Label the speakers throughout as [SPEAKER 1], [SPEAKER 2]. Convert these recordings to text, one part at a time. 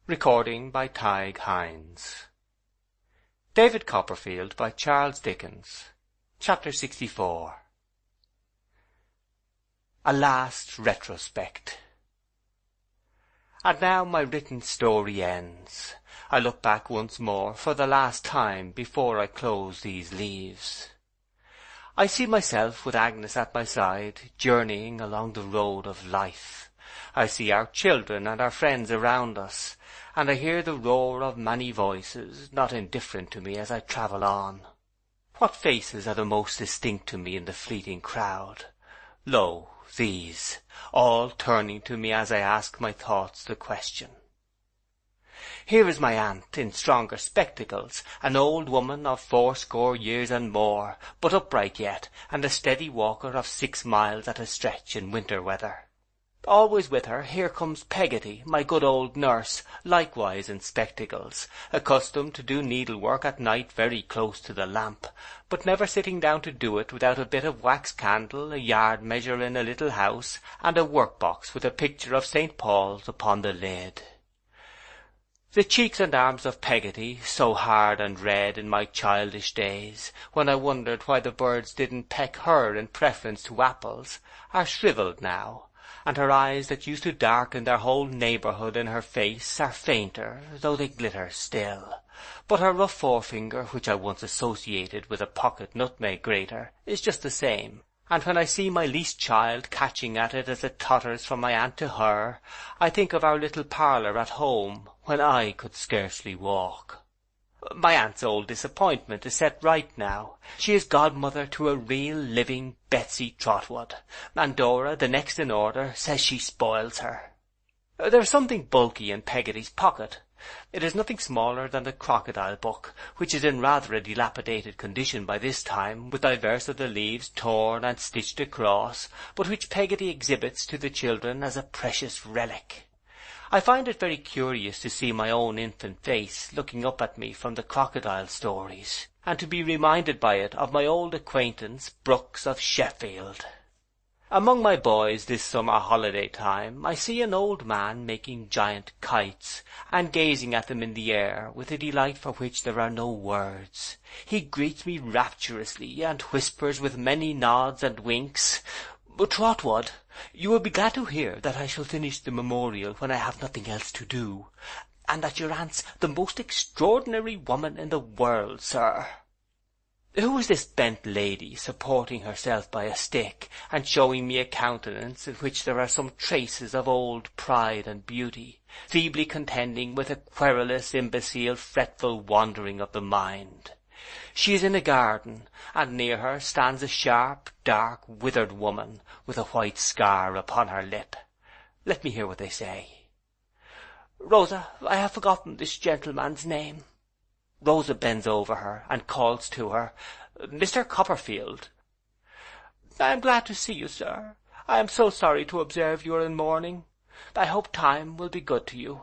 [SPEAKER 1] Recording by Tig Hines. David Copperfield by Charles Dickens. Chapter 64. A Last Retrospect. And now my written story ends. I look back once more for the last time before I close these leaves. I see myself with Agnes at my side, journeying along the road of life. I see our children and our friends around us, and I hear the roar of many voices, not indifferent to me as I travel on. What faces are the most distinct to me in the fleeting crowd? Lo, these, all turning to me as I ask my thoughts the question. Here is my aunt, in stronger spectacles, an old woman of 80 years and more, but upright yet, and a steady walker of 6 miles at a stretch in winter weather. Always with her, here comes Peggotty, my good old nurse, likewise in spectacles, accustomed to do needlework at night very close to the lamp, but never sitting down to do it without a bit of wax candle, a yard measure in a little house, and a work-box with a picture of St. Paul's upon the lid. The cheeks and arms of Peggotty, so hard and red in my childish days, when I wondered why the birds didn't peck her in preference to apples, are shrivelled now, and her eyes that used to darken their whole neighbourhood in her face are fainter, though they glitter still. But her rough forefinger, which I once associated with a pocket nutmeg grater, is just the same, and when I see my least child catching at it as it totters from my aunt to her, I think of our little parlour at home, when I could scarcely walk. My aunt's old disappointment is set right now. She is godmother to a real living Betsy Trotwood, and Dora, the next in order, says she spoils her. There is something bulky in Peggotty's pocket. It is nothing smaller than the crocodile book, which is in rather a dilapidated condition by this time, with divers of the leaves torn and stitched across, but which Peggotty exhibits to the children as a precious relic. I find it very curious to see my own infant face looking up at me from the crocodile stories, and to be reminded by it of my old acquaintance Brooks of Sheffield. Among my boys this summer holiday time I see an old man making giant kites, and gazing at them in the air with a delight for which there are no words. He greets me rapturously, and whispers with many nods and winks, "Trotwood, you will be glad to hear that I shall finish the memorial when I have nothing else to do, and that your aunt's the most extraordinary woman in the world, sir." Who is this bent lady supporting herself by a stick, and showing me a countenance in which there are some traces of old pride and beauty, feebly contending with a querulous, imbecile, fretful wandering of the mind? She is in a garden, and near her stands a sharp, dark, withered woman, with a white scar upon her lip. Let me hear what they say. "Rosa, I have forgotten this gentleman's name." Rosa bends over her, and calls to her, "Mr. Copperfield." "I am glad to see you, sir. I am so sorry to observe you are in mourning. I hope time will be good to you."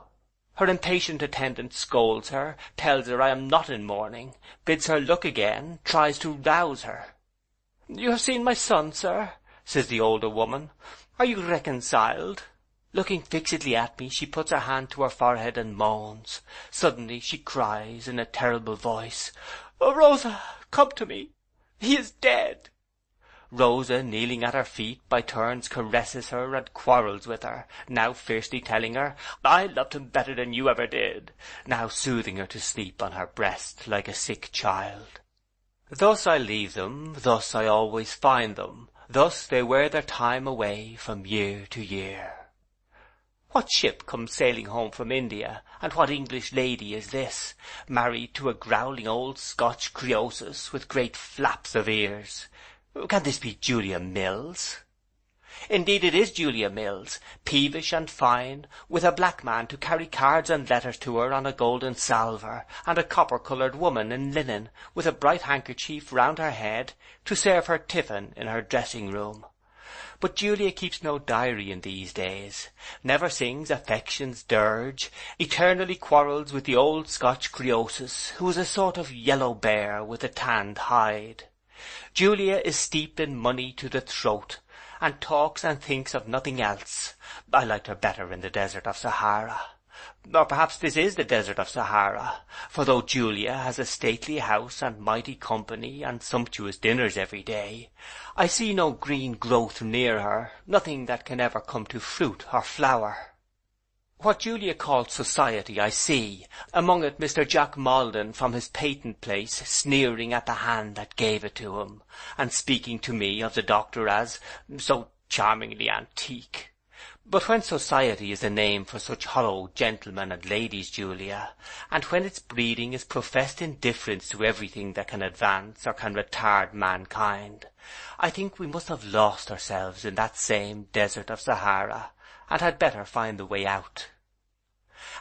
[SPEAKER 1] Her impatient attendant scolds her, tells her I am not in mourning, bids her look again, tries to rouse her. "You have seen my son, sir?" says the older woman. "Are you reconciled?" Looking fixedly at me, she puts her hand to her forehead and moans. Suddenly she cries in a terrible voice, "Oh, Rosa, come to me! He is dead!" Rosa, kneeling at her feet, by turns caresses her and quarrels with her, now fiercely telling her, "I loved him better than you ever did," now soothing her to sleep on her breast like a sick child. Thus I leave them, thus I always find them, thus they wear their time away from year to year. What ship comes sailing home from India, and what English lady is this, married to a growling old Scotch Croesus with great flaps of ears? Can this be Julia Mills? Indeed it is Julia Mills, peevish and fine, with a black man to carry cards and letters to her on a golden salver, and a copper-coloured woman in linen, with a bright handkerchief round her head, to serve her tiffin in her dressing-room. But Julia keeps no diary in these days, never sings affection's dirge, eternally quarrels with the old Scotch Croesus, who is a sort of yellow bear with a tanned hide. Julia is steeped in money to the throat, and talks and thinks of nothing else. I liked her better in the desert of Sahara. Or perhaps this is the desert of Sahara, for though Julia has a stately house and mighty company and sumptuous dinners every day, I see no green growth near her, nothing that can ever come to fruit or flower. What Julia calls society I see, among it Mr. Jack Maldon from his patent place sneering at the hand that gave it to him, and speaking to me of the doctor as so charmingly antique. But when society is the name for such hollow gentlemen and ladies, Julia, and when its breeding is professed indifference to everything that can advance or can retard mankind, I think we must have lost ourselves in that same desert of Sahara, and had better find the way out.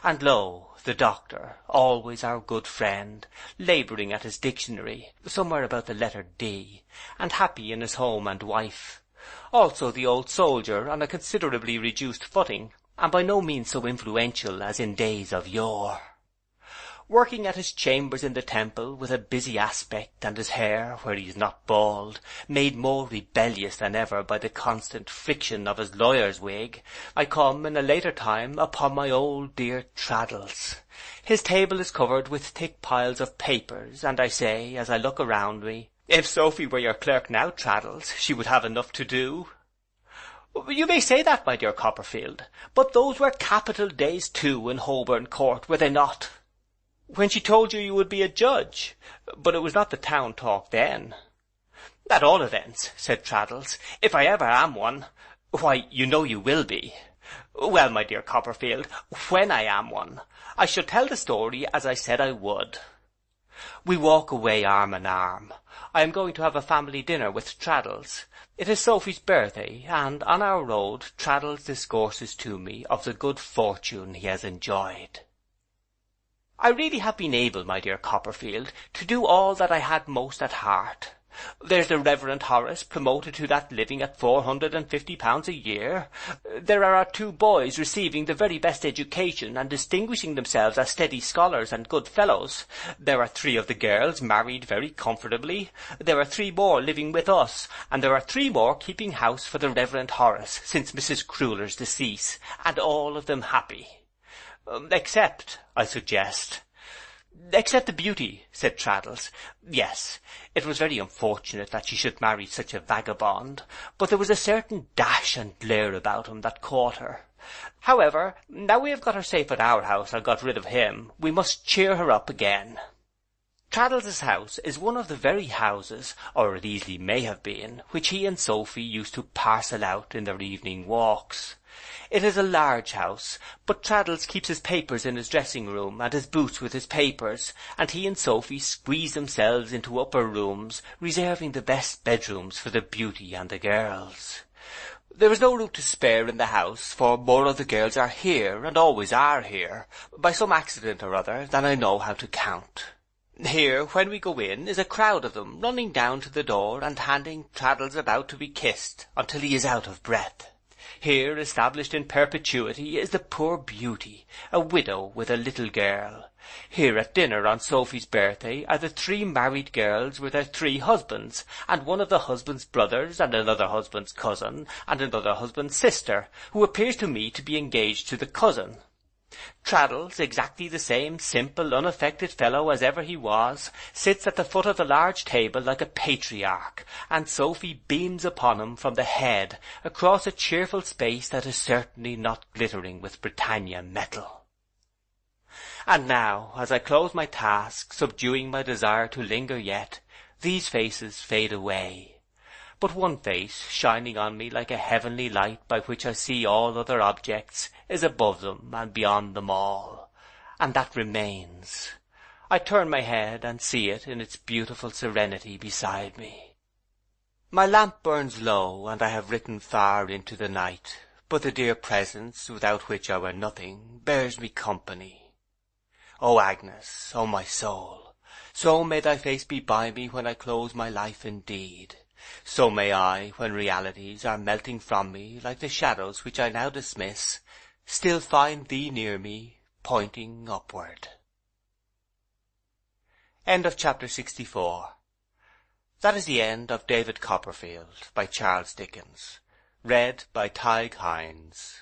[SPEAKER 1] And lo, the doctor, always our good friend, labouring at his dictionary, somewhere about the letter D, and happy in his home and wife. Also the old soldier on a considerably reduced footing, and by no means so influential as in days of yore. Working at his chambers in the Temple with a busy aspect, and his hair, where he is not bald, made more rebellious than ever by the constant friction of his lawyer's wig, I come in a later time upon my old dear Traddles. His table is covered with thick piles of papers, and I say, as I look around me, "If Sophy were your clerk now, Traddles, she would have enough to do." "You may say that, my dear Copperfield, but those were capital days too in Holborn Court, were they not?" "When she told you would be a judge, but it was not the town talk then." "At all events," said Traddles, "if I ever am one, why, you know you will be. Well, my dear Copperfield, when I am one, I shall tell the story as I said I would." We walk away arm in arm. I am going to have a family dinner with Traddles. It is Sophy's birthday, and on our road Traddles discourses to me of the good fortune he has enjoyed. "I really have been able, my dear Copperfield, to do all that I had most at heart. There's the Reverend Horace promoted to that living at £450 a year. There are our 2 boys receiving the very best education and distinguishing themselves as steady scholars and good fellows. There are 3 of the girls married very comfortably. There are 3 more living with us, and there are 3 more keeping house for the Reverend Horace since Mrs. Crewler's decease, and all of them happy. Except, I suggest." "Except the beauty," said Traddles. "Yes, it was very unfortunate that she should marry such a vagabond, but there was a certain dash and glare about him that caught her. However, now we have got her safe at our house and got rid of him, we must cheer her up again." Traddles's house is one of the very houses, or it easily may have been, which he and Sophy used to parcel out in their evening walks. It is a large house, but Traddles keeps his papers in his dressing-room and his boots with his papers, and he and Sophy squeeze themselves into upper rooms, reserving the best bedrooms for the beauty and the girls. There is no room to spare in the house, for more of the girls are here, and always are here, by some accident or other, than I know how to count. Here, when we go in, is a crowd of them running down to the door and handing Traddles about to be kissed until he is out of breath. Here, established in perpetuity, is the poor beauty, a widow with a little girl. Here at dinner on Sophy's birthday are the 3 married girls with their 3 husbands, and one of the husband's brothers, and another husband's cousin, and another husband's sister, who appears to me to be engaged to the cousin. Traddles, exactly the same simple, unaffected fellow as ever he was, sits at the foot of the large table like a patriarch, and Sophy beams upon him from the head across a cheerful space that is certainly not glittering with Britannia metal. And now, as I close my task, subduing my desire to linger yet, these faces fade away. But one face, shining on me like a heavenly light by which I see all other objects, is above them and beyond them all, and that remains. I turn my head and see it in its beautiful serenity beside me. My lamp burns low, and I have written far into the night, but the dear presence, without which I were nothing, bears me company. O Agnes, O my soul, so may thy face be by me when I close my life indeed. So may I, when realities are melting from me like the shadows which I now dismiss, still find thee near me, pointing upward. End of chapter 64. That is the end of David Copperfield by Charles Dickens. Read by Tig Hines.